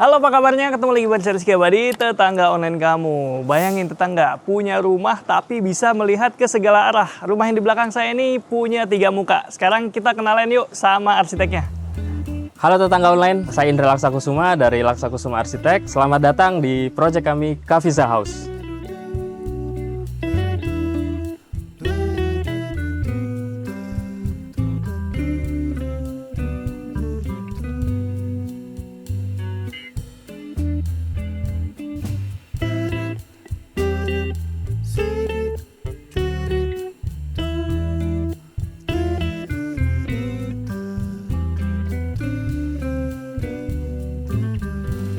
Halo, apa kabarnya? Ketemu lagi bareng saya Rizky Abadi, tetangga online kamu. Bayangin tetangga, punya rumah tapi bisa melihat ke segala arah. Rumah yang di belakang saya ini punya 3 muka. Sekarang kita kenalan yuk sama arsiteknya. Halo tetangga online, saya Indra Laksakusuma dari Laksakusuma Arsitek. Selamat datang di proyek kami Kafiza House.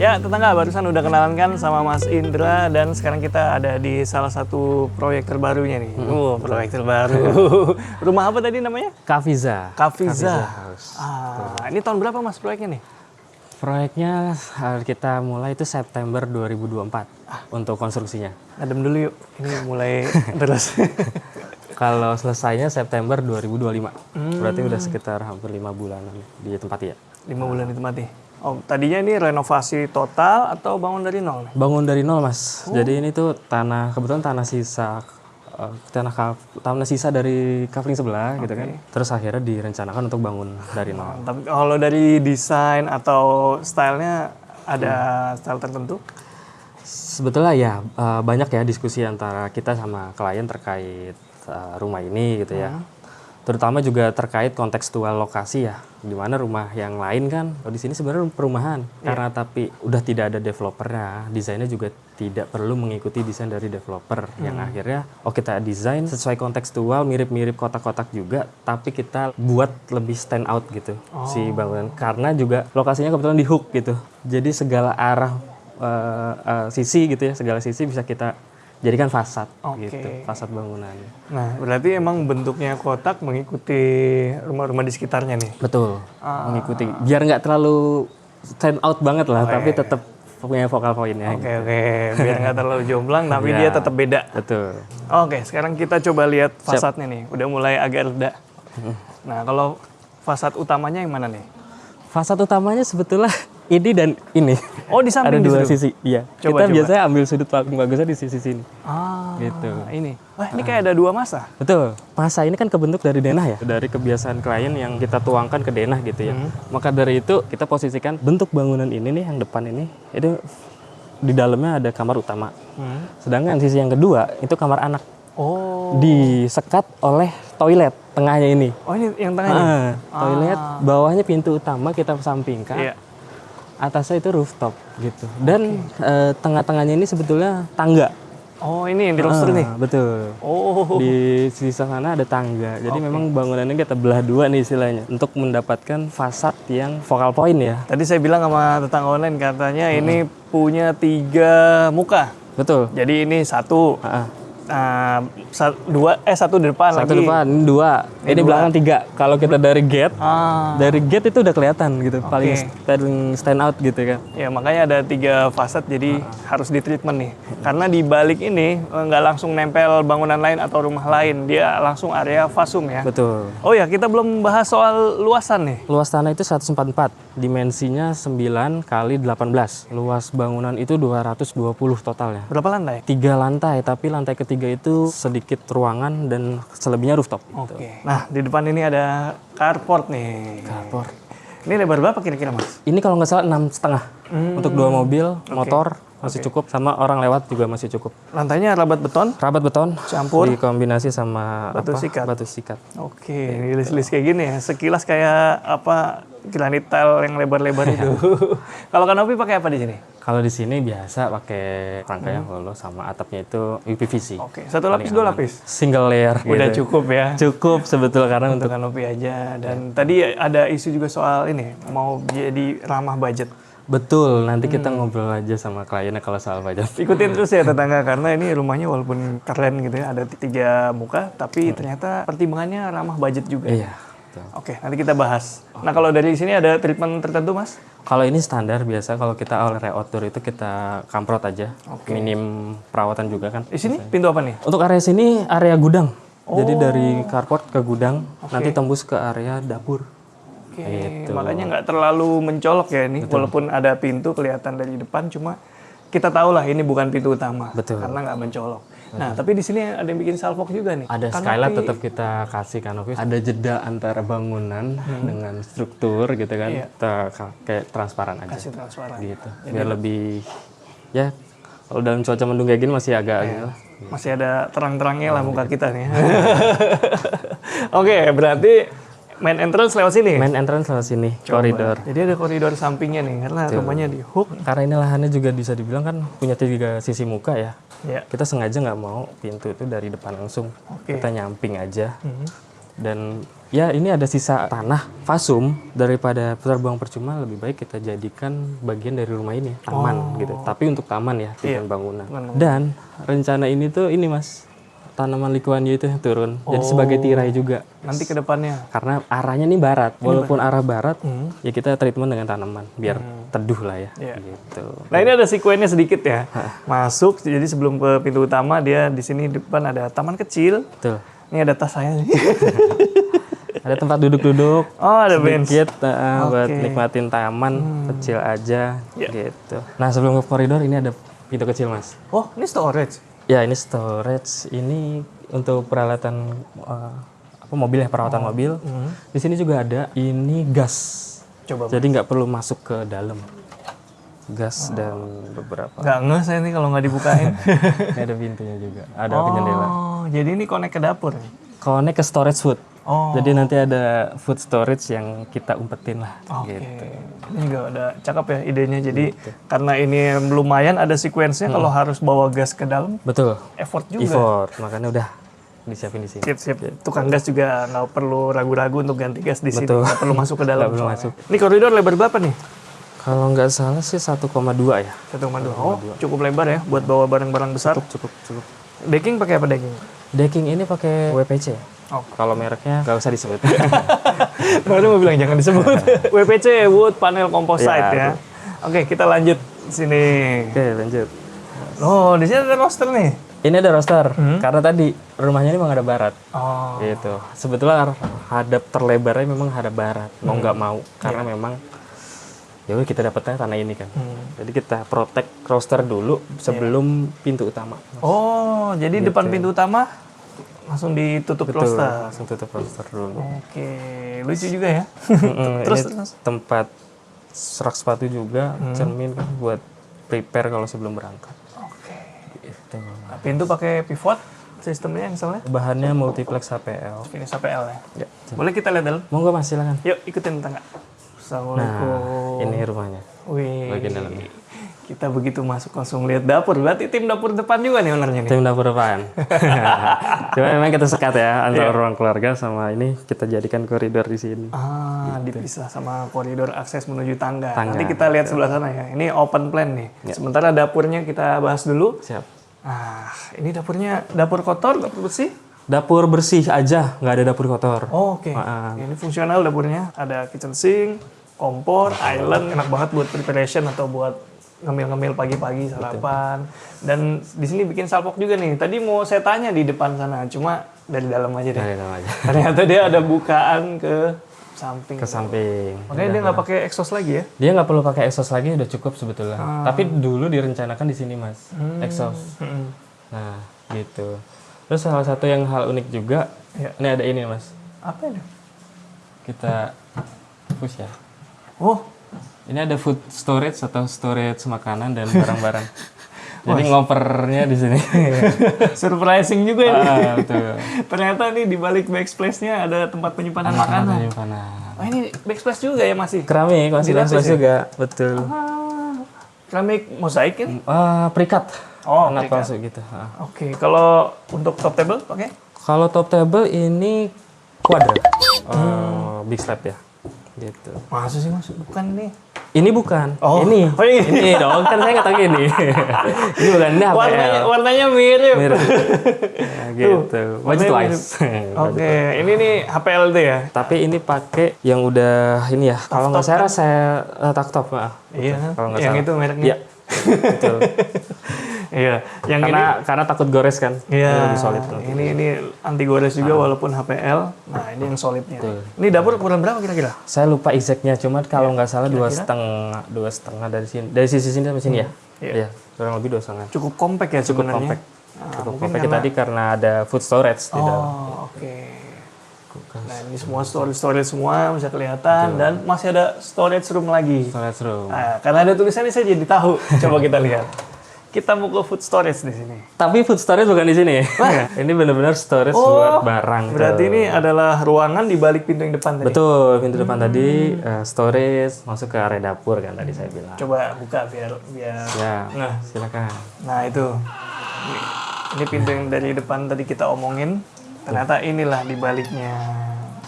Ya, tetangga, barusan udah kenalan kan sama Mas Indra dan sekarang kita ada di salah satu proyek terbarunya nih. Proyek terbaru. Rumah apa tadi namanya? Kafiza. Kafiza. House. Ini tahun berapa Mas proyeknya nih? Proyeknya kita mulai itu September 2024 untuk konstruksinya. Adem dulu yuk, ini mulai terus. Kalau selesainya September 2025. Berarti udah sekitar hampir 5 bulanan di tempat ya. 5 bulan ditempati. Oh, tadinya ini renovasi total atau bangun dari nol? Bangun dari nol, Mas. Jadi ini tuh kebetulan tanah sisa tanah sisa dari kafling sebelah gitu kan. Terus akhirnya direncanakan untuk bangun dari nol. Tapi kalau dari desain atau stylenya ada style tertentu? Sebetulnya ya banyak ya diskusi antara kita sama klien terkait rumah ini gitu ya. Terutama juga terkait kontekstual lokasi ya, di mana rumah yang lain kan di sini sebenarnya perumahan karena tapi udah tidak ada developernya, desainnya juga tidak perlu mengikuti desain dari developer yang akhirnya kita desain sesuai kontekstual, mirip-mirip kotak-kotak juga, tapi kita buat lebih stand out gitu si bangunan karena juga lokasinya kebetulan di hook gitu, jadi segala arah sisi gitu ya, segala sisi bisa kita jadikan fasad gitu, fasad bangunan. Nah, berarti emang bentuknya kotak mengikuti rumah-rumah di sekitarnya nih? Betul, mengikuti. Biar nggak terlalu stand out banget lah, tapi tetap punya vokal poinnya. Oke, biar nggak terlalu jomplang, tapi dia tetap beda. Betul. Oke, sekarang kita coba lihat fasadnya nih, udah mulai agak reda. Nah, kalau fasad utamanya yang mana nih? Fasad utamanya sebetulnya ini dan ini. Oh, di samping ada dua di sisi. Iya. Coba. Biasanya ambil sudut paling bagusnya di sisi sini. Gitu. Ini. Wah, ini kayak ada 2 masa. Betul. Masa ini kan kebentuk dari denah ya. Dari kebiasaan klien yang kita tuangkan ke denah gitu ya. Maka dari itu kita posisikan bentuk bangunan ini nih yang depan ini itu di dalamnya ada kamar utama. Sedangkan sisi yang kedua itu kamar anak. Disekat oleh toilet tengahnya ini. Oh, ini yang tengahnya. Toilet, bawahnya pintu utama kita sampingkan. Iya. Atasnya itu rooftop gitu. Dan tengah-tengahnya ini sebetulnya tangga. Oh, ini yang di lobster nih. Betul. Di sisi sana ada tangga. Jadi memang bangunannya kita belah dua nih istilahnya untuk mendapatkan fasad yang focal point ya. Tadi saya bilang sama tetangga online katanya ini punya 3 muka. Betul. Jadi ini satu. Satu di depan Satu lagi. depan, 2. Ini belakang 3. Kalau kita dari gate itu udah kelihatan gitu, paling stand out gitu kan. Ya makanya ada 3 fasad, jadi harus di treatment nih. Karena di balik ini nggak langsung nempel bangunan lain atau rumah lain, dia langsung area fasum ya. Betul. Oh ya, kita belum bahas soal luasan nih. Luas tanah itu 144, dimensinya 9 kali 18. Luas bangunan itu 220 totalnya. Berapa lantai? 3 lantai, tapi lantai ketiga itu sedikit ruangan dan selebihnya rooftop. Oke. Nah, di depan ini ada carport nih. Carport. Ini lebar berapa kira-kira, Mas? Ini kalau nggak salah 6,5 untuk 2 mobil, motor masih cukup, sama orang lewat juga masih cukup. Lantainya rabat beton? Rabat beton, campur dikombinasi sama batu sikat. Batu sikat. Oke, ini list-list kayak gini ya. Sekilas kayak granit tile yang lebar-lebar itu. Kalau kanopi pakai apa di sini? Kalau di sini biasa pakai rangkaian holo, sama atapnya itu UPVC. Oke, 1 lapis, 2 lapis? Single layer. Udah gitu. cukup ya? Cukup sebetulnya karena untuk kanopi aja. Dan tadi ada isu juga soal ini, mau jadi ramah budget. Betul, nanti kita ngobrol aja sama kliennya kalau soal budget. Ikutin terus ya tetangga, karena ini rumahnya walaupun keren gitu ya, ada 3 muka, tapi ternyata pertimbangannya ramah budget juga. Iya. Betul. Oke, nanti kita bahas. Nah, kalau dari sini ada treatment tertentu, Mas? Kalau ini standar biasa, kalau kita area outdoor itu kita kamprot aja. Minim perawatan juga kan. Di sini pintu apa nih? Untuk area sini area gudang. Jadi dari carport ke gudang, nanti tembus ke area dapur. Oke, Gitu. makanya nggak terlalu mencolok ya ini, walaupun ada pintu kelihatan dari depan, cuma kita tahu lah ini bukan pintu utama, Betul. karena nggak mencolok. Nah, tapi di sini ada yang bikin salvok juga nih. Ada skylight tetap kita kasih kanopi. Ada jeda antara bangunan dengan struktur gitu kan. Iya. Kita kayak transparan aja. Kasih transparan. Gitu. Biar lebih ya kalau dalam cuaca mendung kayak gini masih agak gitu lah. Masih ada terang-terangnya lah muka kita nih. Oke, berarti main entrance lewat sini. Main entrance lewat sini, koridor. Jadi ada koridor sampingnya nih, karena rumahnya di hook. Karena ini lahannya juga bisa dibilang kan punya 3 sisi muka ya. Ya. Kita sengaja nggak mau pintu itu dari depan langsung. Oke. Kita nyamping aja. Dan ya ini ada sisa tanah fasum, daripada terbuang percuma lebih baik kita jadikan bagian dari rumah ini taman gitu. Tapi untuk taman ya, bukan bangunan. Dan rencana ini tuh ini Mas, tanaman likuannya itu yang turun. Jadi sebagai tirai juga. Nanti ke depannya. Karena arahnya nih barat. Walaupun arah barat, ya kita treatment dengan tanaman biar teduh lah ya. Iya. Gitu. Nah, ini ada sekuennya sedikit ya. Masuk, jadi sebelum ke pintu utama dia di sini depan ada taman kecil. Betul. Ini ada tas saya nih. Ada tempat duduk-duduk. Oh, ada bench. Sedikit buat nikmatin taman kecil aja gitu. Nah, sebelum ke koridor ini ada pintu kecil, Mas. Oh, ini storage. Ya, ini storage. Ini untuk peralatan mobil ya, perawatan mobil. Di sini juga ada ini gas. Coba. Jadi nggak perlu masuk ke dalam. Gas dan beberapa. Nggak ngeh saya nih kalau nggak dibukain. Ini ada pintunya juga. Ada penyendela. Oh, jadi ini connect ke dapur. Connect ke storage food. Oh. Jadi nanti ada food storage yang kita umpetin lah. Oke. Gitu. Ini juga ada cakep ya idenya. Jadi karena ini lumayan ada sequence-nya kalau harus bawa gas ke dalam, Betul. effort juga. Effort. Makanya udah disiapin di sini. Sip. Tukang gas juga nggak perlu ragu-ragu untuk ganti gas di sini. Betul. Nggak perlu masuk ke dalam. Nggak perlu soalnya. masuk. Ini koridor lebar berapa nih? Kalau nggak salah sih 1,2 ya. 1,2. Oh, cukup lebar ya buat bawa barang-barang besar. Cukup. Decking pakai apa decking? Decking ini pakai WPC. Oh. Kalau mereknya nggak usah disebut. Baru mau bilang jangan disebut. WPC, wood panel composite Ya, ya. Oke, kita lanjut sini. Oke, lanjut. Oh, di sini ada roster nih. Ini ada roster. Karena tadi rumahnya ini memang ada barat. Oh. Gitu. Sebetulnya hadap terlebarnya memang hadap barat. Mau nggak mau. Karena memang ya udah kita dapetnya tanah ini kan. Jadi kita protect roster dulu sebelum pintu utama. Oh, jadi depan pintu utama langsung ditutup Betul, roster. langsung tutup roster dulu. Oke, lucu juga ya. Terus tempat rak sepatu juga, cermin kan buat prepare kalau sebelum berangkat. Oke. Gitu. Nah, pintu pakai pivot sistemnya misalnya. Bahannya multiplex HPL. Finish APL ya. Ya. Boleh kita lihat dalam? Monggo Mas, silakan. Yuk, ikutin tangga. Assalamualaikum. Nah, ini rumahnya. Wih. Bagian dalamnya. Kita begitu masuk langsung lihat dapur. Berarti tim dapur depan juga nih ownernya nih. Tim dapur depan. Cuma memang kita sekat ya antara ruang keluarga sama ini kita jadikan koridor di sini. Dipisah sama koridor akses menuju tangga. Tangga. Nanti kita lihat sebelah sana ya. Ini open plan nih. Sementara dapurnya kita bahas dulu. Siap. Ini dapurnya dapur kotor, dapur bersih? Dapur bersih aja, nggak ada dapur kotor. Oh, oke. Ini fungsional dapurnya. Ada kitchen sink, kompor, island. Enak banget buat preparation atau buat ngemil-ngemil pagi-pagi sarapan. Dan di sini bikin salpok juga nih. Tadi mau saya tanya di depan sana, cuma dari dalam aja deh. Dari dalam aja. Ternyata dia ada bukaan ke samping. Ke samping. Makanya dia nggak pakai exhaust lagi ya? Dia nggak perlu pakai exhaust lagi, udah cukup sebetulnya. Tapi dulu direncanakan di sini Mas, exhaust. Nah, gitu. Terus salah satu yang hal unik juga, ini ada ini Mas. Apa itu? Kita push ya. Oh, Ini ada food storage atau storage makanan dan barang-barang. Jadi ngopernya di sini. surprising juga ya. Betul. Ternyata nih di balik backsplash-nya ada tempat penyimpanan makanan. Penyimpanan. Oh, ini backsplash juga ya masih? Keramik masih Dilapis backsplash ya? juga, betul. Keramik mosaik ya? Perikat. Oh, Anak perikat. palsu gitu. Oke, kalau untuk top table pakai? Kalau top table ini quadra. Big slab ya. Gitu. Masa sih Mas? Bukan nih. Ini bukan. Oh. Ini. Oh, ini. Ini dong, kan saya nggak tahu ini. Ini bukan, ini HPL. Warnanya mirip. Mirip. Ya, gitu. Baju warnanya twice. Oke, ini nih HPL itu ya? Tapi ini pakai yang udah ini ya. Kalau nggak salah saya tak top, maaf. Iya, Kalau nggak yang salah. itu mereknya. Iya. Betul. Iya, yang Karena takut gores kan. Iya, Ini lebih solid. ini anti gores juga walaupun HPL. Nah, ini yang solidnya. Ini dapur ukuran berapa kira-kira? Saya lupa exactnya, cuma kalau nggak salah 2,5 dari sini, dari sisi sini sampai sini ya. Iya, kurang lebih 2,5. Cukup compact ya Cukup sebenarnya. compact. Cukup compact tadi karena ada food storage di dalam. Oh, oke. Nah, ini semua storage semua bisa kelihatan dan masih ada storage room lagi. Storage room. Nah, karena ada tulisannya saya jadi tahu. Coba kita lihat. Kita mau ke food storage di sini. Tapi food storage bukan di sini. Ini benar-benar storage buat barang. Berarti ini adalah ruangan di balik pintu yang depan tadi. Betul, pintu depan tadi storage masuk ke area dapur kan tadi saya bilang. Coba buka biar. Ya, Nah. silakan. Nah, itu. Ini pintu yang dari depan tadi kita omongin. Ternyata inilah di baliknya.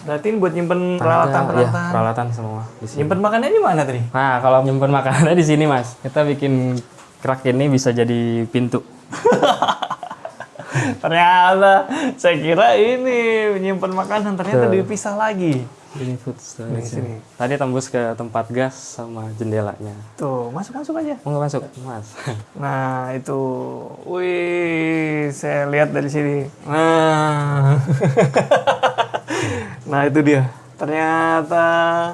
Berarti ini buat nyimpen peralatan-peralatan. Ya, peralatan semua di sini. Nyimpen makannya di mana tadi? Nah, kalau nyimpen makanannya di sini, Mas. Kita bikin rak ini bisa jadi pintu. Ternyata saya kira ini menyimpan makanan, ternyata dipisah lagi. Ini food storage. Sini. Tadi tembus ke tempat gas sama jendelanya. Tuh, masuk aja. Mau nggak masuk, Mas? Nah, itu. Wih, saya lihat dari sini. Nah. Nah, itu dia. Ternyata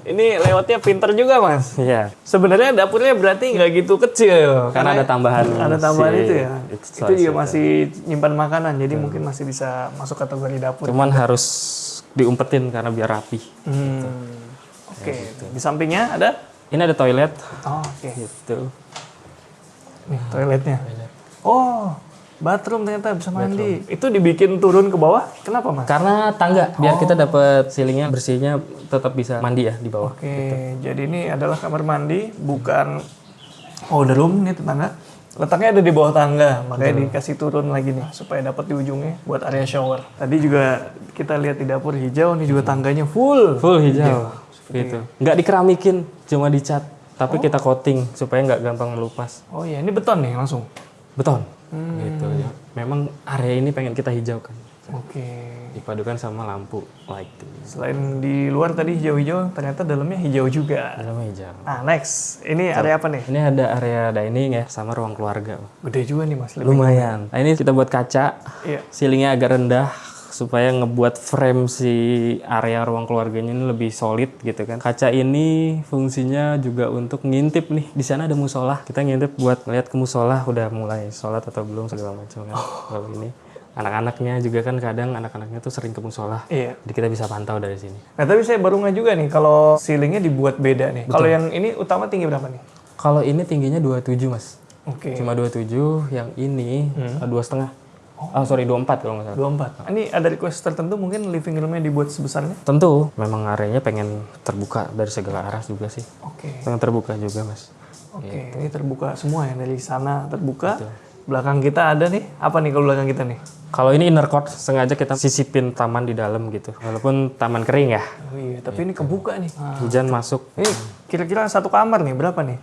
ini lewatnya pinter juga, Mas. Iya. Sebenarnya dapurnya berarti nggak gitu kecil. Karena ada tambahan. Ada tambahan itu ya. It's Itu juga masih nyimpan makanan, jadi mungkin masih bisa masuk kategori dapur. Cuman harus diumpetin karena biar rapi. Oke. Di sampingnya ada? Ini ada toilet. Oh, oke. Gitu. Nih, toiletnya. Oh, bathroom ternyata bisa mandi. Itu dibikin turun ke bawah. Kenapa, Mas? Karena tangga, biar kita dapat ceilingnya bersihnya tetap bisa mandi ya di bawah. Oke, jadi ini adalah kamar mandi, bukan powder room, ini tetangga. Letaknya ada di bawah tangga, makanya dikasih turun lagi nih supaya dapat di ujungnya buat area shower. Tadi juga kita lihat di dapur hijau, ini juga tangganya full. Full hijau. Gitu. Nggak dikeramikin, cuma dicat. Tapi kita coating supaya nggak gampang melupas. Oh iya, ini beton nih langsung. Beton. Gitu ya. Memang area ini pengen kita hijaukan. Oke. Dipadukan sama lampu lighting. Selain di luar tadi hijau-hijau, ternyata dalamnya hijau juga. Dalamnya hijau. Nah, next. Ini area apa nih? Ini ada area dining ya, sama ruang keluarga. Gede juga nih, Mas. Lumayan. Nah, ini kita buat kaca. Iya. Ceilingnya agak rendah supaya ngebuat frame si area ruang keluarganya ini lebih solid gitu kan. Kaca ini fungsinya juga untuk ngintip nih. Di sana ada musola. Kita ngintip buat ngeliat ke musola udah mulai sholat atau belum segala macam kan. Kalau ini anak-anaknya juga kan kadang anak-anaknya tuh sering ke musola. Iya. Jadi kita bisa pantau dari sini. Nah, tapi saya baru nggak juga nih kalau ceilingnya dibuat beda nih. Kalau yang ini utama tinggi berapa nih? Kalau ini tingginya 27 Mas. Oke. Cuma 27, yang ini 2,5. Oh sorry 24 kalau nggak salah. 24. Ini ada request tertentu mungkin living room-nya dibuat sebesarnya? Tentu, memang areanya pengen terbuka dari segala arah juga sih. Oke. Pengen terbuka juga Mas. Oke, ini terbuka semua ya, dari sana terbuka. Belakang kita ada nih, apa nih kalau belakang kita nih? Kalau ini inner court, sengaja kita sisipin taman di dalam gitu. Walaupun taman kering ya, Oh iya, tapi ini kebuka nih. hujan masuk. Ini kira-kira satu kamar nih, berapa nih?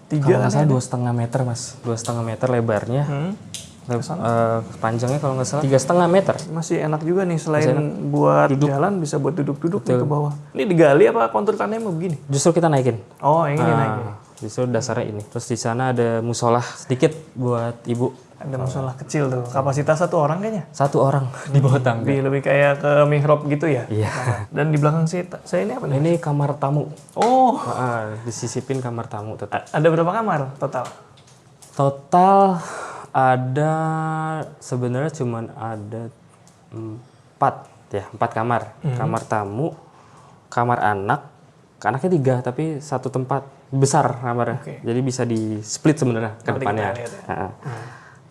Kalau 3 nggak salah 2,5 meter Mas. 2,5 meter lebarnya. Panjangnya kalau nggak salah 3,5 meter. Masih enak juga nih, selain buat jalan bisa buat duduk-duduk nih ke bawah. Ini digali apa kontur tanahnya mau begini? Justru kita naikin. Oh, yang ini naik. Justru dasarnya ini. Terus di sana ada musola sedikit buat ibu. Ada musola kecil tuh, kapasitas 1 orang kayaknya. 1 orang di bawah tangga. Lebih kayak ke mihrab gitu ya? Iya. Dan di belakang saya ini apa nih? Ini kamar tamu. Oh, Disisipin kamar tamu tetap. ada berapa kamar total? Total ada sebenarnya cuman ada 4 kamar. Kamar tamu, kamar anak, anaknya 3 tapi 1 tempat besar kamarnya. Jadi bisa di split sebenarnya ke depannya.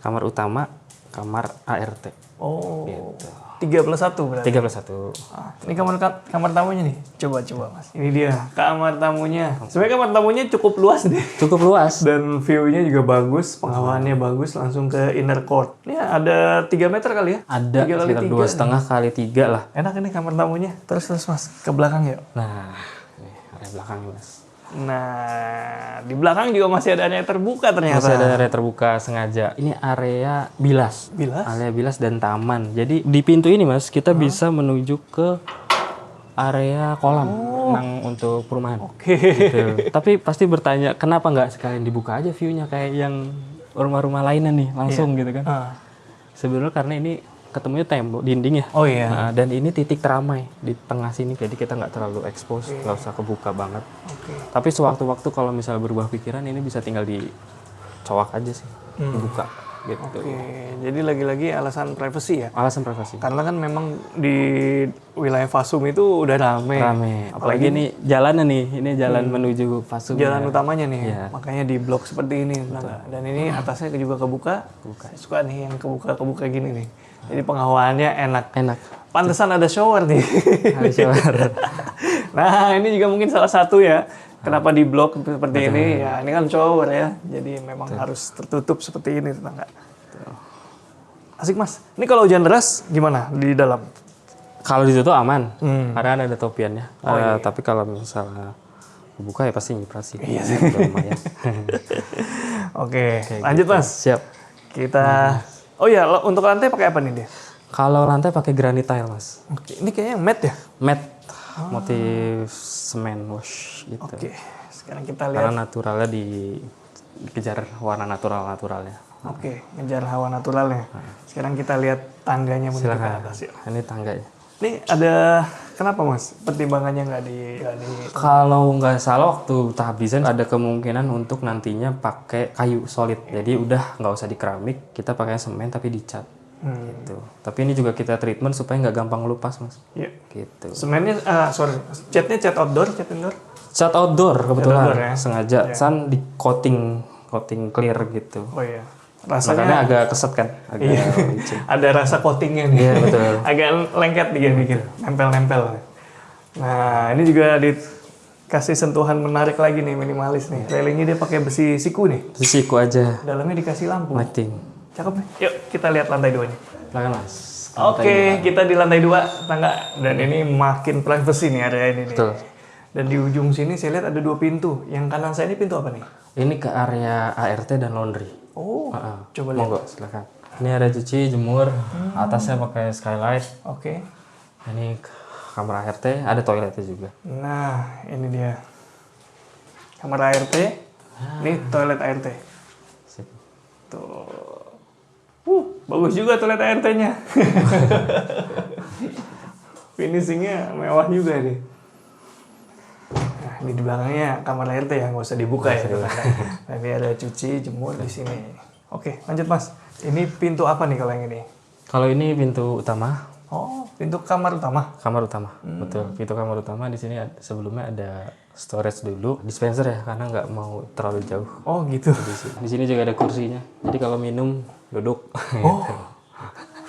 Kamar utama, kamar ART. Oh, 3+1 berarti. 3+1. Ini kamar tamunya nih. Coba Mas. Ini dia kamar tamunya. Sebenarnya kamar tamunya cukup luas deh. Cukup luas. Dan view-nya juga bagus, penghawanya bagus, langsung ke inner court. Ini ada 3 meter kali ya? Ada 3 kali sekitar 3. 2,5 kali 3 lah. Enak ini kamar tamunya. Terus Mas, ke belakang yuk. Nah, ini area belakang Mas. Nah, di belakang juga masih ada area terbuka ternyata. Masih ada area terbuka sengaja. Ini area bilas. Bilas? Area bilas dan taman. Jadi di pintu ini Mas, kita bisa menuju ke area kolam renang untuk perumahan. Oke. Gitu. Tapi pasti bertanya, kenapa nggak sekalian dibuka aja view-nya kayak yang rumah-rumah lainnya nih langsung gitu kan. Ah. Sebenarnya karena ini ketemunya tembok dinding ya. Oh iya. Nah, dan ini titik teramai di tengah sini, jadi kita nggak terlalu expose, nggak usah kebuka banget. Oke. Tapi sewaktu-waktu kalau misal berubah pikiran, ini bisa tinggal dicowak aja sih, dibuka gitu. Oke, jadi lagi-lagi alasan privasi ya. Alasan privasi. Karena kan memang di wilayah Fasum itu udah rame. Apalagi ini jalannya nih, ini jalan menuju Fasum. Jalan utamanya nih, Iya. makanya di blok seperti ini. Dan ini atasnya juga kebuka. Saya suka nih yang kebuka gini nih. Jadi penghawanya enak. Enak. Pantesan ada shower nih. Ada shower. Nah, ini juga mungkin salah satu ya. Kenapa di blok seperti ini? Ya, ini kan shower ya. Jadi memang harus tertutup seperti ini tetangga. Asik Mas. Ini kalau hujan deras gimana di dalam? Kalau ditutup aman, karena ada topiannya. iya. Tapi kalau misalnya buka ya pasti nyiprat sih. Iya sih. Lumayan. Oke, lanjut Mas. Siap. Kita. Oh ya, untuk lantai pakai apa nih dia? Kalau lantai pakai granite tile, Mas. Oke, ini kayaknya yang matte ya? Matte, motif semen wash gitu. Oke, sekarang kita lihat. Karena naturalnya dikejar warna naturalnya. Oke, ngejar hawa naturalnya. Sekarang kita lihat tangganya menuju ke Silakan. atas ya. Ini tangganya. Ini ada kenapa Mas? Pertimbangannya nggak di Kalau nggak salah waktu tahap desain ada kemungkinan untuk nantinya pakai kayu solid. Jadi udah nggak usah di keramik, kita pakai semen tapi dicat. Gitu. Tapi ini juga kita treatment supaya nggak gampang ngelupas, Mas. Iya. Gitu. Semennya, catnya cat outdoor, cat indoor. Cat outdoor kebetulan outdoor ya? sengaja san di coating clear gitu. Oh iya. Makanya Rasanya agak keset kan, agak licin. ada rasa coatingnya nih. Iya, betul. Agak lengket dikit, nempel-nempel. Nah, ini juga dikasih sentuhan menarik lagi nih, minimalis nih. Railingnya dia pakai besi siku nih. Sisiku aja, Dalamnya dikasih lampu. lighting. Cakep nih. Yuk, kita lihat lantai 2 nih. Silakan, Mas. Oke, kita di lantai 2 tangga. Dan ini makin privacy nih area ini nih. Betul. Dan di ujung sini saya lihat ada 2 pintu. Yang kanan saya ini pintu apa nih? Ini ke area ART dan laundry. Oh, coba lihat. Monggo, silakan. Ini area cuci, jemur, atasnya pakai skylight. Oke. Ini kamar ART, ada toiletnya juga. Nah, ini dia. Kamar ART. Ini toilet ART. Sip. Tuh. Bagus juga toilet ART-nya. Finishingnya mewah juga nih. Nah, ini di belakangnya kamar ART ya, nggak usah dibuka ya. Nah, ini ada cuci, jemur di sini. Oke, lanjut Mas. Ini pintu apa nih kalau yang ini? Kalau ini pintu utama, Oh, pintu kamar utama. kamar utama. Betul, pintu kamar utama di sini sebelumnya ada storage dulu, dispenser ya, karena nggak mau terlalu jauh. Oh, gitu. Di sini juga ada kursinya. Jadi kalau minum duduk. Oh.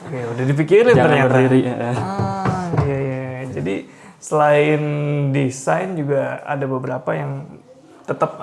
Oke, udah dipikirin Jangan ternyata. berdiri. Iya, iya. Jadi selain desain juga ada beberapa yang tetap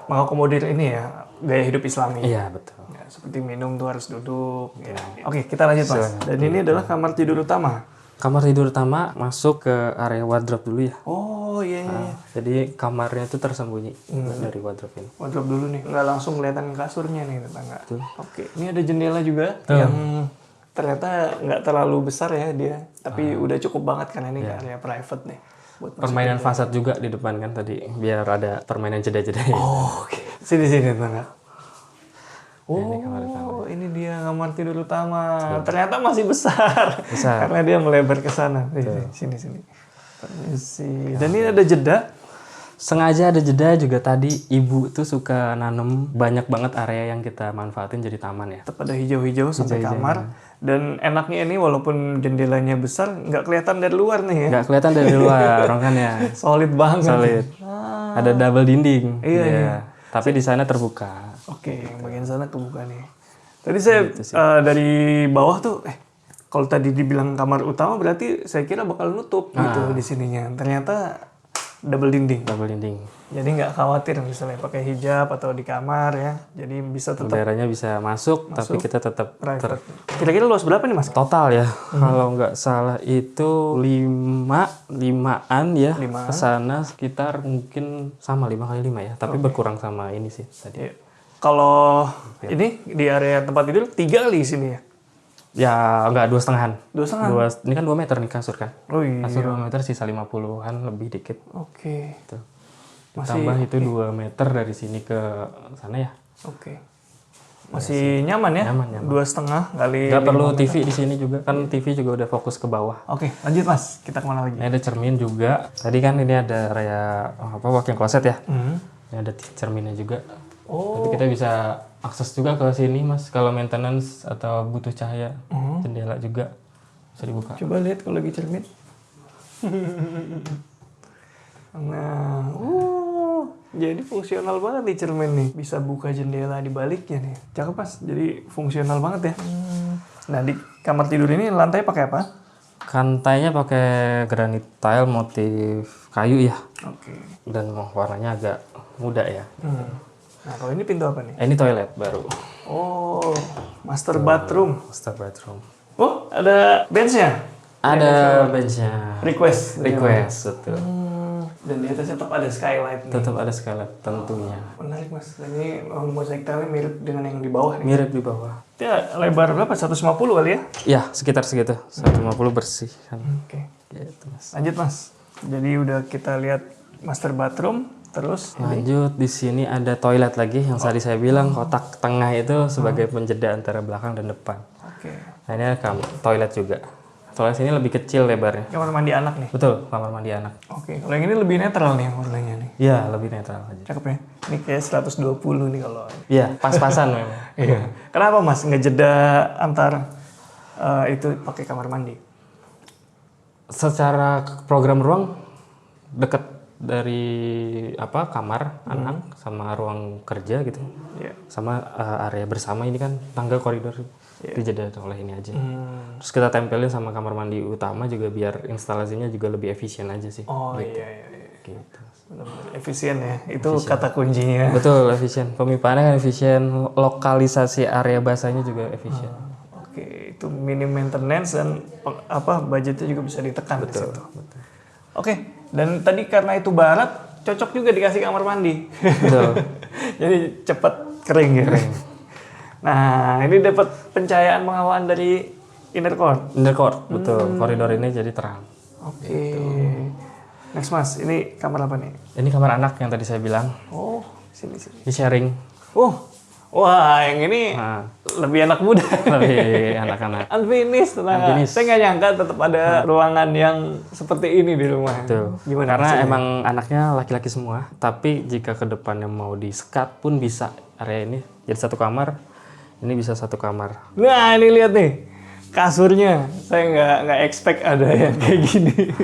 mengakomodir ini ya, gaya hidup Islami. Iya, betul. Ya, seperti minum tuh harus duduk. Ya. Oke, kita lanjut Mas. Dan ini adalah kamar tidur utama. Kamar tidur utama masuk ke area wardrobe dulu ya. Oh iya, iya. Jadi kamarnya itu tersembunyi dari wardrobe ini. Wardrobe dulu nih, nggak langsung kelihatan kasurnya nih tetangga. Oke, ini ada jendela juga yang ternyata nggak terlalu besar ya dia, tapi udah cukup banget karena ini area private nih. Buat Permainan fasad juga di depan kan tadi, biar ada permainan jeda-jeda. Oh, oke. Sini tetangga. Oh, ini dia kamar tidur utama. Ternyata masih besar. Karena dia melebar ke sana. Sini. Permisi. Dan ini ada jeda. Sengaja ada jeda juga tadi, ibu tuh suka nanem banyak banget area yang kita manfaatin jadi taman ya. Tetap ada hijau-hijau sampai kamar. Dan enaknya ini walaupun jendelanya besar, nggak kelihatan dari luar nih ya. Nggak kelihatan dari luar, makanya. Solid banget. Solid. Ada double dinding. Iya. Tapi di sana terbuka. Oke, yang bagian sana kebuka nih. Tadi saya dari bawah tuh, kalau tadi dibilang kamar utama berarti saya kira bakal nutup gitu di sininya. Ternyata double dinding. Double dinding. Jadi nggak khawatir misalnya pakai hijab atau di kamar ya. Jadi bisa tetap Udaranya bisa masuk, tapi kita tetap private. Kira-kira luas berapa nih Mas? total ya. Kalau nggak salah itu 5-an ya. Ke sana sekitar mungkin sama 5 kali 5 ya. Tapi berkurang sama ini sih tadi. Iya. Kalau ini di area tempat tidur 3 kali sini ya? Ya nggak 2,5-an. 2,5? Ini kan 2 meter nih kasur kan. Oh iya. Kasur 2 meter sisa 50-an lebih dikit. Oke. Tuh. Tambah itu 2 meter dari sini ke sana ya. Oke. Masih nyaman ya? Nyaman. 2,5 kali. Nggak perlu TV di sini juga, kan TV juga udah fokus ke bawah. Oke, lanjut Mas. Kita kemana lagi? Ini ada cermin juga. Tadi kan ini ada area walk-in closet ya. Ini ada cerminnya juga. Tapi kita bisa akses juga ke sini Mas. Kalau maintenance atau butuh cahaya, jendela juga bisa dibuka. Coba lihat kalau lagi cermin. Nah, jadi fungsional banget nih cermin nih. Bisa buka jendela di baliknya nih. Cakep Mas. Jadi fungsional banget ya. Nah, di kamar tidur ini lantai pakai apa? Kantainya pakai granit tile motif kayu ya. Oke. Dan warnanya agak muda ya. Nah, kalau ini pintu apa nih? Ini toilet baru. Oh, master bathroom. Master bedroom. Oh, ada benchnya. Ada benchnya. Request. Betul. Dan di atasnya tetap ada skylight nih. Tetap ada skylight tentunya. Menarik Mas. Ini mozaik tile mirip dengan yang di bawah nih. Mirip di bawah. Ya, lebar berapa? 150 kali ya? Ya, sekitar segitu. 150 bersih kan. Oke. Gitu, Mas. Lanjut Mas. Jadi udah kita lihat master bathroom, terus Lanjut, di sini ada toilet lagi yang tadi saya bilang kotak tengah itu sebagai penjeda antara belakang dan depan. oke. Nah, ini ada toilet juga. Toilet sini lebih kecil lebarnya. Kamar mandi anak nih. Betul, kamar mandi anak. Oke, kalau yang ini lebih netral nih warnanya nih. Iya, lebih netral aja. Cakep ya. Ini kayak 120 nih kalau. Iya, pas-pasan memang. Iya. Kenapa Mas ngejeda antar itu pakai kamar mandi? Secara program ruang dekat dari kamar anak sama ruang kerja gitu. Iya. Sama area bersama ini kan tangga koridor dijeda oleh ini aja. Terus kita tempelin sama kamar mandi utama juga biar instalasinya juga lebih efisien aja sih. Oh iya. Gitu. Benar-benar efisien ya. Itu kata kuncinya. Betul, efisien. Pemipaannya kan efisien, lokalisasi area basahnya juga efisien. Oke, itu minim maintenance dan budgetnya juga bisa ditekan di situ. Oke, dan tadi karena itu barat, cocok juga dikasih kamar mandi. Betul. Jadi cepat kering ya. Nah, ini dapat pencahayaan pengawalan dari inner core. Inner court, betul. Koridor ini jadi terang. Oke. Next Mas, ini kamar apa nih? Ini kamar anak yang tadi saya bilang. Oh, sini. Ini sharing. Wah, yang ini Nah, lebih anak muda. lebih anak-anak. Unfinished, tenang. Saya nggak nyangka tetap ada ruangan yang seperti ini di rumah. Tuh. Gimana? Karena maksudnya? emang anaknya laki-laki semua. Tapi jika ke depannya mau di-skat pun bisa area ini. Jadi satu kamar, ini bisa satu kamar. Nah, ini lihat nih. Kasurnya, saya nggak expect ada yang kayak gini.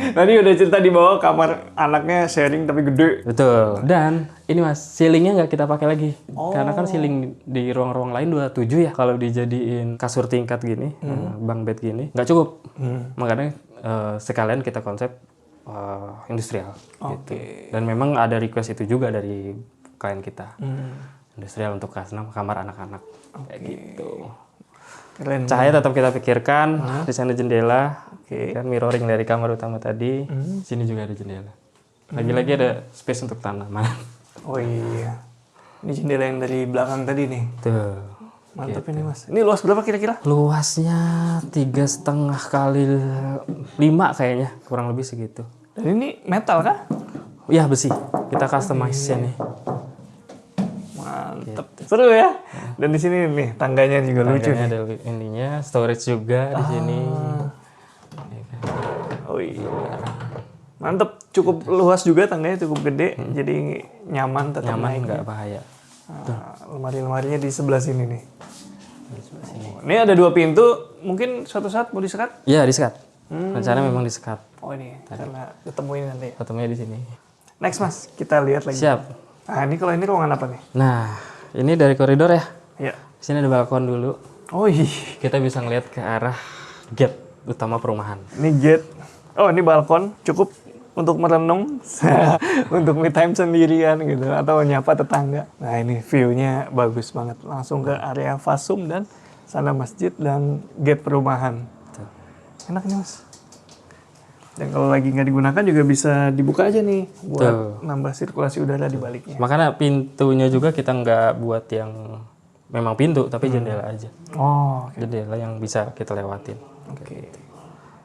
Tadi udah cerita di bawah kamar anaknya sharing tapi gede. Betul. Dan ini Mas, ceilingnya nggak kita pakai lagi. Karena kan ceiling di ruang-ruang lain 27 ya. Kalau dijadiin kasur tingkat gini, bunk bed gini, nggak cukup. Makanya sekalian kita konsep industrial. Gitu. Dan memang ada request itu juga dari klien kita. Industrial untuk kamar anak-anak. Kayak gitu. Keren. Cahaya tetap kita pikirkan, desain jendela, kan mirroring dari kamar utama tadi. Sini juga ada jendela. Lagi-lagi ada space untuk tanaman. Oh iya. Ini jendela yang dari belakang tadi nih. Tuh. Mantap ini Mas. Ini luas berapa kira-kira? Luasnya 3,5 kali 5 kayaknya, kurang lebih segitu. Dan ini metal kah? Iya besi. Kita customize nih. Mantap. Seru ya. Dan di sini nih tangganya juga lucu. Tangganya ada ininya, storage juga di sini. Oh iya. Mantep, cukup luas juga tangganya, cukup gede, jadi nyaman tetap Nyaman, naik. nggak bahaya. Lemari-lemarinya di sebelah sini nih. Ini ada 2 pintu, mungkin suatu saat mau disekat? Iya disekat. Rencana memang disekat. Oh ini, karena ketemuin nanti. Ketemunya di sini. Next Mas, kita lihat lagi. Siap. Nah ini kalau ini ruangan apa nih? Nah, ini dari koridor ya. Iya. Di sini ada balkon dulu. Oh iya, Kita bisa ngeliat ke arah gate utama perumahan. ini gate. Oh ini balkon, cukup untuk merenung, untuk me time sendirian gitu, atau nyapa tetangga. Nah ini view-nya bagus banget, langsung ke area fasum dan sana masjid dan gate perumahan. Enak nih Mas. Dan kalau lagi nggak digunakan juga bisa dibuka aja nih, buat nambah sirkulasi udara di baliknya. Makanya pintunya juga kita nggak buat yang memang pintu, tapi jendela aja. Oh, Jendela yang bisa kita lewatin. oke.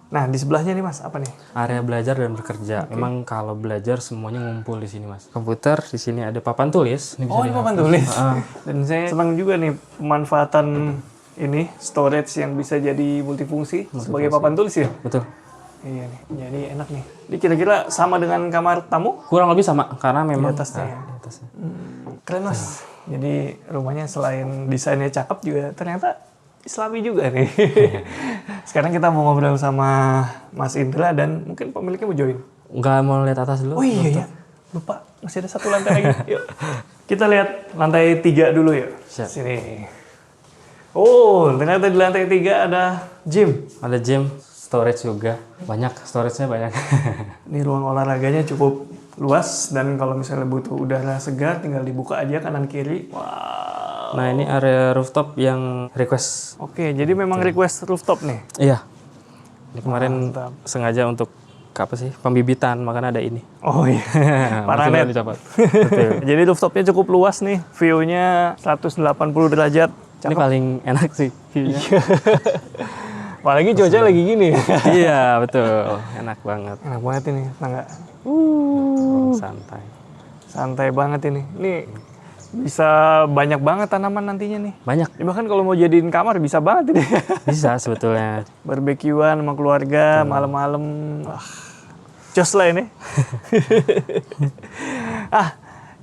Nah, di sebelahnya nih Mas, apa nih? Area belajar dan bekerja. Memang kalau belajar semuanya ngumpul di sini, Mas. Komputer di sini ada papan tulis. Ini bisa Ini papan tulis. Dan saya senang juga nih pemanfaatan ini storage yang bisa jadi multifungsi sebagai papan tulis ya. Betul. Iya nih, jadi enak nih. Ini kira-kira sama dengan kamar tamu? Kurang lebih sama karena memang Di atasnya. di atasnya. Keren Mas. Jadi rumahnya selain desainnya cakep juga ternyata Islami juga nih. Sekarang kita mau ngobrol sama Mas Indra dan mungkin pemiliknya mau join. Nggak mau lihat atas dulu? Oh iya ya, lupa masih ada satu lantai lagi. Yuk, kita lihat lantai 3 dulu yuk. Siap. Sini. Oh, ternyata di lantai 3 ada gym. Ada gym, storage juga. Banyak, storage-nya banyak. Ini ruang olahraganya cukup luas dan kalau misalnya butuh udara segar tinggal dibuka aja kanan kiri. Wow. Nah ini area rooftop yang request. Oke, jadi memang request rooftop nih. Iya. Ini kemarin Mantap. sengaja untuk apa sih pembibitan, makanya ada ini. Oh iya. Paranet. Betul. Betul. Jadi rooftopnya cukup luas nih, view-nya 180 derajat. Ini paling enak sih view-nya. Apalagi cuaca lagi gini. Iya betul, enak banget. Enak banget ini, tangga. Santai. Santai banget ini. Ini bisa banyak banget tanaman nantinya nih. Banyak, Ya, bahkan kalau mau jadiin kamar bisa banget ini. bisa sebetulnya. Barbekyuan sama keluarga malam-malam. Wah, jos lah ini.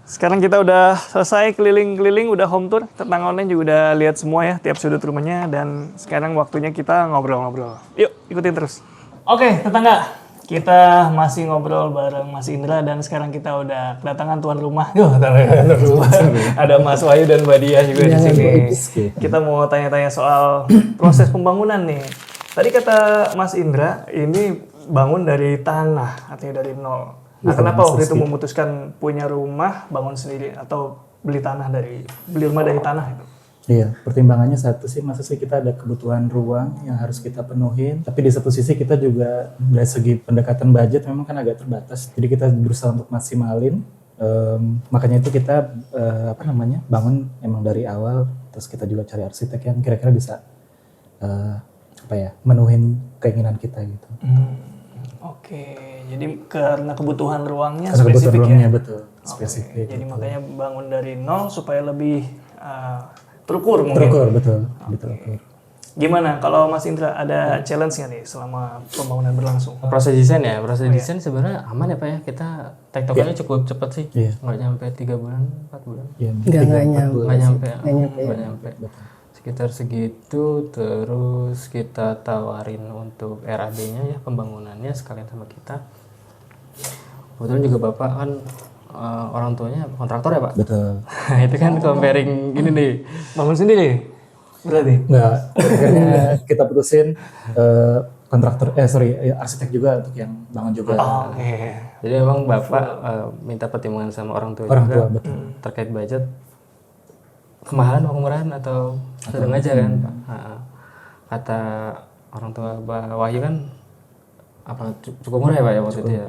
Sekarang kita udah selesai keliling-keliling, udah home tour. Tetangga online juga udah lihat semua ya, tiap sudut rumahnya. Dan sekarang waktunya kita ngobrol-ngobrol. Yuk, ikutin terus. Oke, tetangga. Kita masih ngobrol bareng Mas Indra dan sekarang kita udah kedatangan tuan rumah. Tuan rumah. Ada Mas Wahyu dan Mbak Dia juga di sini. Kita mau tanya-tanya soal proses pembangunan nih. Tadi kata Mas Indra, ini bangun dari tanah, artinya dari nol. Nah, kenapa waktu itu memutuskan punya rumah, bangun sendiri atau beli rumah dari tanah itu? Iya, pertimbangannya satu sih, masa sih kita ada kebutuhan ruang yang harus kita penuhin, tapi di satu sisi kita juga dari segi pendekatan budget memang kan agak terbatas, jadi kita berusaha untuk maksimalin, makanya itu kita bangun emang dari awal, terus kita juga cari arsitek yang kira-kira bisa menuhin keinginan kita gitu. Oke, jadi karena kebutuhan ruangnya Karena kebutuhan spesifik ruangnya ya? betul, spesifik. Jadi makanya bangun dari nol supaya lebih terukur mungkin. Terukur, betul. Gimana kalau Mas Indra ada challenge nggak nih selama pembangunan berlangsung? Proses desain ya, desain sebenarnya aman ya Pak ya. Kita tektokannya cukup cepat sih. Iya. Nggak nyampe 3 bulan, 4 bulan. Iya, Nggak nyampe. Nggak nyampe. Sekitar segitu, terus kita tawarin untuk RAD-nya ya, pembangunannya sekalian sama kita. Kebetulan juga Bapak kan orang tuanya kontraktor ya Pak? Betul. Itu kan comparing ini nih. Bangun sendiri berarti? Enggak, akhirnya kita putusin arsitek juga untuk yang bangun juga. Oke. Jadi memang Bapak minta pertimbangan sama orang tua Orang juga tua, betul. terkait budget. Kemahalan atau kemurahan atau sedang aja kan Pak? Kata orang tua Mbak Wahyu kan cukup murah ya Pak ya waktu itu ya.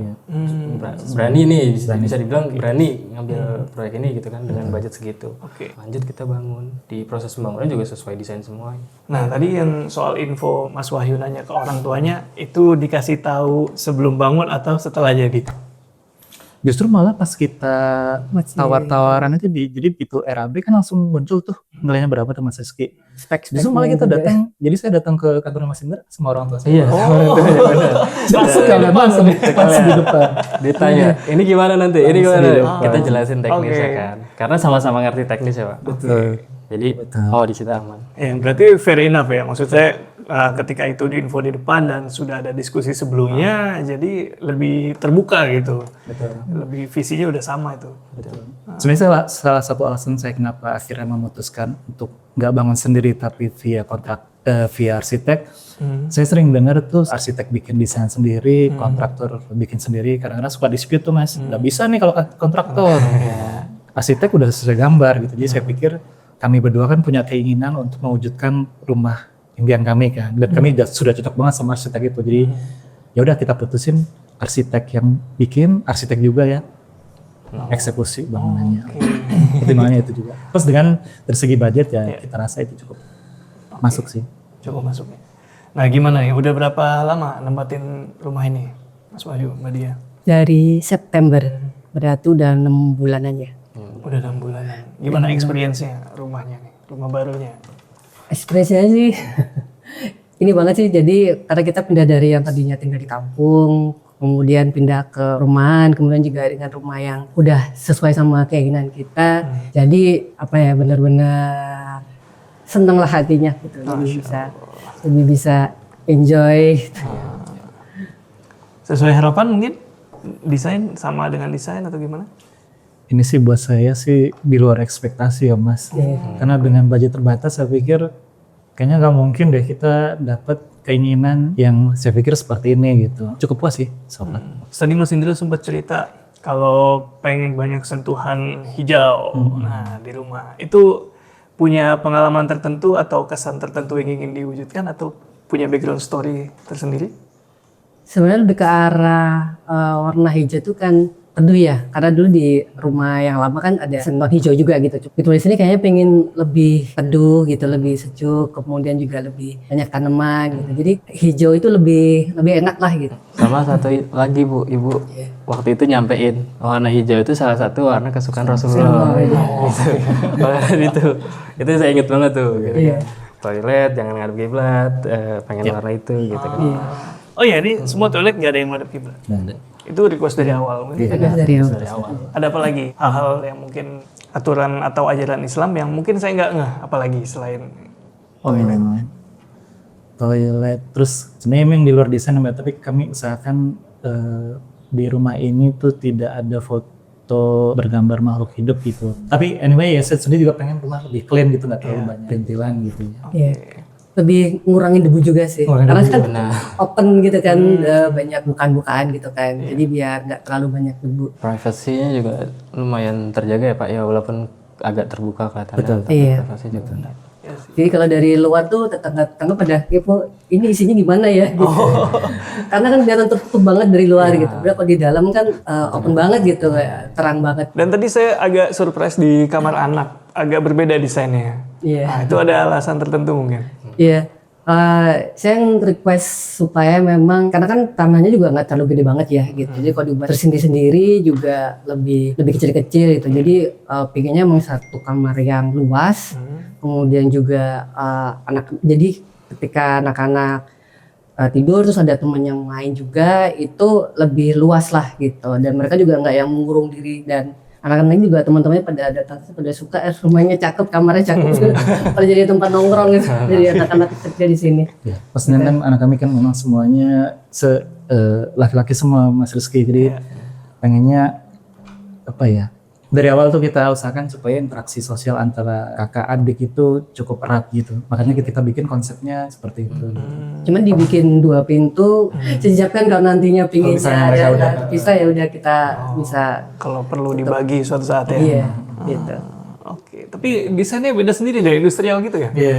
Berani nih bisa dibilang berani ngambil proyek ini gitu kan dengan budget segitu. Oke. Lanjut kita bangun, di proses pembangunan juga sesuai desain semua. Nah tadi yang soal info Mas Wahyu nanya ke orang tuanya itu dikasih tahu sebelum bangun atau setelah jadi? Justru malah pas kita tawar-tawaran itu jadi itu RAB kan langsung muncul tuh nilainya berapa tuh Mas Rizky. Justru malah kita datang, jadi saya datang ke kantor Mas Indra sama orang tua saya. Iya. Langsung di depan. Ditanya, ini gimana nanti? Ini gimana? di depan. Kita jelasin teknisnya Oke. kan. Karena sama-sama ngerti teknis ya Pak. Betul. Jadi, di situ aman. Ya, berarti fair enough ya. Maksud saya ketika itu diinfo di depan dan sudah ada diskusi sebelumnya, jadi lebih terbuka gitu. Betul. Lebih visinya udah sama itu. Sebenarnya salah satu alasan saya kenapa akhirnya memutuskan untuk nggak bangun sendiri tapi via kontrak via arsitek. Saya sering dengar tuh arsitek bikin desain sendiri, kontraktor bikin sendiri. Kadang-kadang suka dispute tuh Mas, nggak bisa nih kalau kontraktor. Arsitek udah sesuai gambar gitu. Jadi saya pikir kami berdua kan punya keinginan untuk mewujudkan rumah impian kami kan. Dan kami sudah cocok banget sama arsitek itu. Jadi ya udah kita putusin arsitek yang bikin, arsitek juga ya eksekusi bangunannya. Pertimbangannya itu juga. Terus dengan dari segi budget ya kita rasa itu cukup masuk sih. Cukup masuk. Nah gimana ya, udah berapa lama nempatin rumah ini, Mas Wahyu, Mbak Dia? Dari September, berarti udah 6 bulanan ya. Udah 6 bulanan. Gimana experience-nya rumahnya nih, rumah barunya? Ekspresinya sih, ini banget sih. Jadi karena kita pindah dari yang tadinya tinggal di kampung, kemudian pindah ke rumahan, kemudian juga dengan rumah yang udah sesuai sama keinginan kita. Jadi apa ya, benar-benar seneng lah hatinya gitu. Lebih bisa enjoy. Sesuai harapan mungkin? Desain sama dengan desain atau gimana? Ini sih buat saya sih di luar ekspektasi ya Mas. Karena dengan budget terbatas saya pikir kayaknya nggak mungkin deh kita dapat keinginan yang saya pikir seperti ini gitu. Cukup puas sih sobat. Tadi Mas Indra sempat cerita kalau pengen banyak sentuhan hijau nah di rumah. Itu punya pengalaman tertentu atau kesan tertentu yang ingin diwujudkan atau punya background story tersendiri? Sebenarnya lebih ke arah warna hijau itu kan teduh ya, karena dulu di rumah yang lama kan ada sentuhan hijau juga gitu. Di sini kayaknya pengen lebih teduh gitu, lebih sejuk, kemudian juga lebih banyak tanaman gitu. Jadi hijau itu lebih enak lah gitu. Sama satu lagi Bu, Ibu waktu itu nyampein warna hijau itu salah satu warna kesukaan Rasulullah. Itu saya inget banget tuh. Gitu. Toilet jangan ngadep kiblat, pengen warna itu gitu kan. Oh iya, ini semua toilet nggak ada yang menghadap kiblat. Itu request dari awal. Mungkin Dari awal. Ada apa lagi hal-hal yang mungkin aturan atau ajaran Islam yang mungkin saya nggak ngeh, apalagi selain Toilet. Terus sebenarnya emang di luar desain Mbak, tapi kami usahakan di rumah ini tuh tidak ada foto bergambar makhluk hidup gitu. Tapi anyway ya saya sendiri juga pengen rumah lebih clean gitu, nggak terlalu banyak perintilan gitu ya. Iya. Lebih ngurangin debu juga sih. Karena kan open gitu kan, banyak bukaan-bukaan gitu kan. Jadi biar nggak terlalu banyak debu. Privasinya juga lumayan terjaga ya Pak ya, walaupun agak terbuka kelihatannya. Betul. Tapi Iya. privasi juga. Jadi kalau dari luar tuh tetangga pada kepo, ini isinya gimana ya? Gitu. Karena kan kelihatan tertutup banget dari luar gitu. Padahal kalau di dalam kan open banget gitu, kayak terang banget. Dan tadi saya agak surprise di kamar anak, agak berbeda desainnya. Iya. Nah, itu ada alasan tertentu mungkin. Iya. Saya request supaya memang karena kan tanahnya juga nggak terlalu gede banget ya gitu. Jadi kalau dibuat tersendiri juga lebih kecil-kecil gitu. Jadi pinginnya memang satu kamar yang luas. Kemudian juga jadi ketika anak-anak tidur terus ada teman yang main juga itu lebih luas lah gitu. Dan mereka juga nggak yang mengurung diri, dan anak-anak juga teman-temannya pada datang pada suka rumahnya cakep, kamarnya cakep. Pada jadi tempat nongkrong gitu. Jadi anak-anak kerja di sini. Ya, pas kan anak kami kan memang semuanya laki-laki semua Mas Rizky, jadi pengennya apa ya, dari awal tuh kita usahakan supaya interaksi sosial antara kakak adik itu cukup erat gitu, makanya kita bikin konsepnya seperti itu. Cuman dibikin 2 pintu, sejak kan kalau nantinya pinginnya ada bisa ya udah kita bisa. Kalau perlu dibagi suatu saat ya. Iya, gitu. Oke, tapi desainnya beda sendiri dari industrial gitu ya? Iya.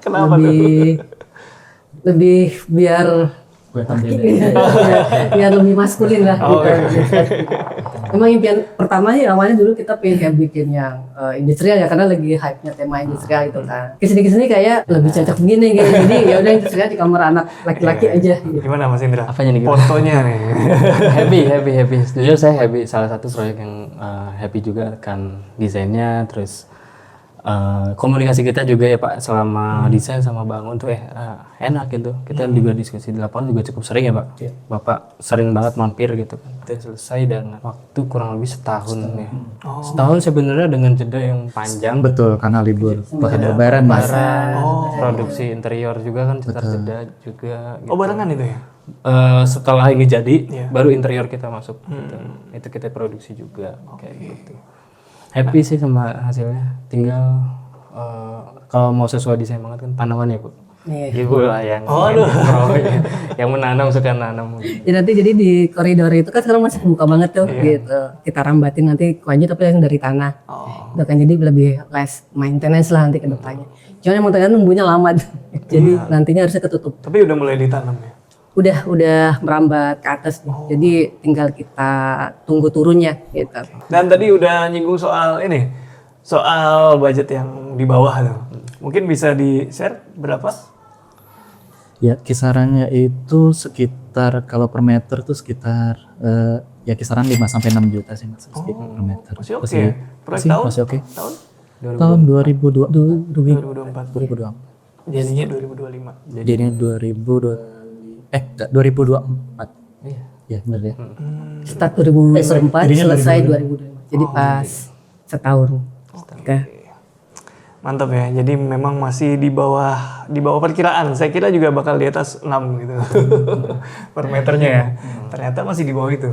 Kenapa tuh? Lebih biar biar lebih maskulin lah gitu. Emang impian pertamanya awalnya dulu kita pengen kayak bikin yang industrial ya, karena lagi hype-nya tema industrial gitu kan. Kesini kayak lebih cocok begini gitu. Jadi ya udah industrial di kamar anak laki-laki aja gitu. Gimana Mas Indra? Apanya nih? Fotonya nih. happy. Jujur saya happy. Salah satu proyek yang happy juga kan desainnya, terus komunikasi kita juga ya Pak selama desain sama bangun tuh enak gitu. Kita juga diskusi di lapangan juga cukup sering ya Pak. Bapak sering banget mampir gitu kan. Kita selesai dan waktu kurang lebih setahun ya. Setahun sebenarnya dengan jeda yang panjang. Betul, karena libur lebaran Mas. Produksi interior juga kan jeda juga. Gitu. Oh barengan itu ya? Setelah ini jadi baru interior kita masuk gitu. Itu kita produksi juga kayak gitu. Happy sih sama hasilnya, tinggal kalau mau sesuai desain banget kan tanaman ya Bu. Ibu lah yang yang menanam, suka nanam. Ya nanti jadi di koridor itu kan sekarang masih buka banget tuh gitu. Kita rambatin nanti kuahnya tapi yang dari tanah. Itu kan jadi lebih less maintenance lah nanti ke depannya. Cuman emang ternyata nunggunya lama jadi nantinya harusnya ketutup. Tapi udah mulai ditanam ya? Udah merambat ke atas nih. Jadi tinggal kita tunggu turunnya gitu. Dan tadi udah nyinggung soal ini, soal budget yang di bawah tuh. Mungkin bisa di-share berapa? Ya kisarannya itu sekitar kalau per meter tuh sekitar ya kisaran 5 sampai 6 juta sih Mas Rizky per meter. Masih oke. Proyek tahun? Masih oke. Tahun? Tahun 2024. 2024. Jadinya 2025. Jadinya 2024. Iya. Ya benar ya. Start 2024, jadinya selesai 2025. Jadi pas setahun. Oke. Mantap ya. Jadi memang masih di bawah perkiraan. Saya kira juga bakal di atas 6 gitu. Per meternya ya. Ternyata masih di bawah itu.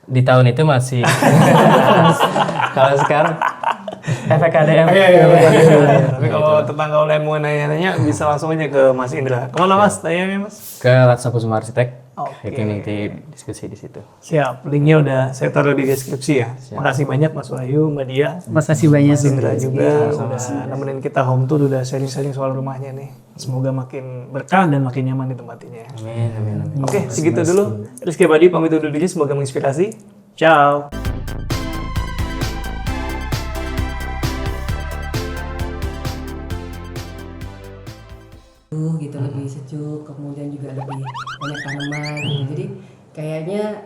Di tahun itu masih. Kalau sekarang efek KDM. Tapi kalau tetangga lain mau nanya-nanya bisa langsung aja ke Mas Indra. Kemana Mas? Tanya Mas. Ke Ratsa Kusuma Arsitek. Oke. Itu nanti diskusi di situ. Siap. Linknya udah saya taruh di deskripsi ya. Makasih banyak Mas Wahyu, Mbak Dia. Makasih banyak. Mas Indra juga udah nemenin kita home tour, udah sharing-sharing soal rumahnya nih. Semoga makin berkah dan makin nyaman di tempat ini ya. Amin. Oke, segitu dulu. Rizky Badi pamit undur diri, semoga menginspirasi. Ciao. Gitu lebih sejuk, kemudian juga lebih banyak tanaman gitu. Jadi kayaknya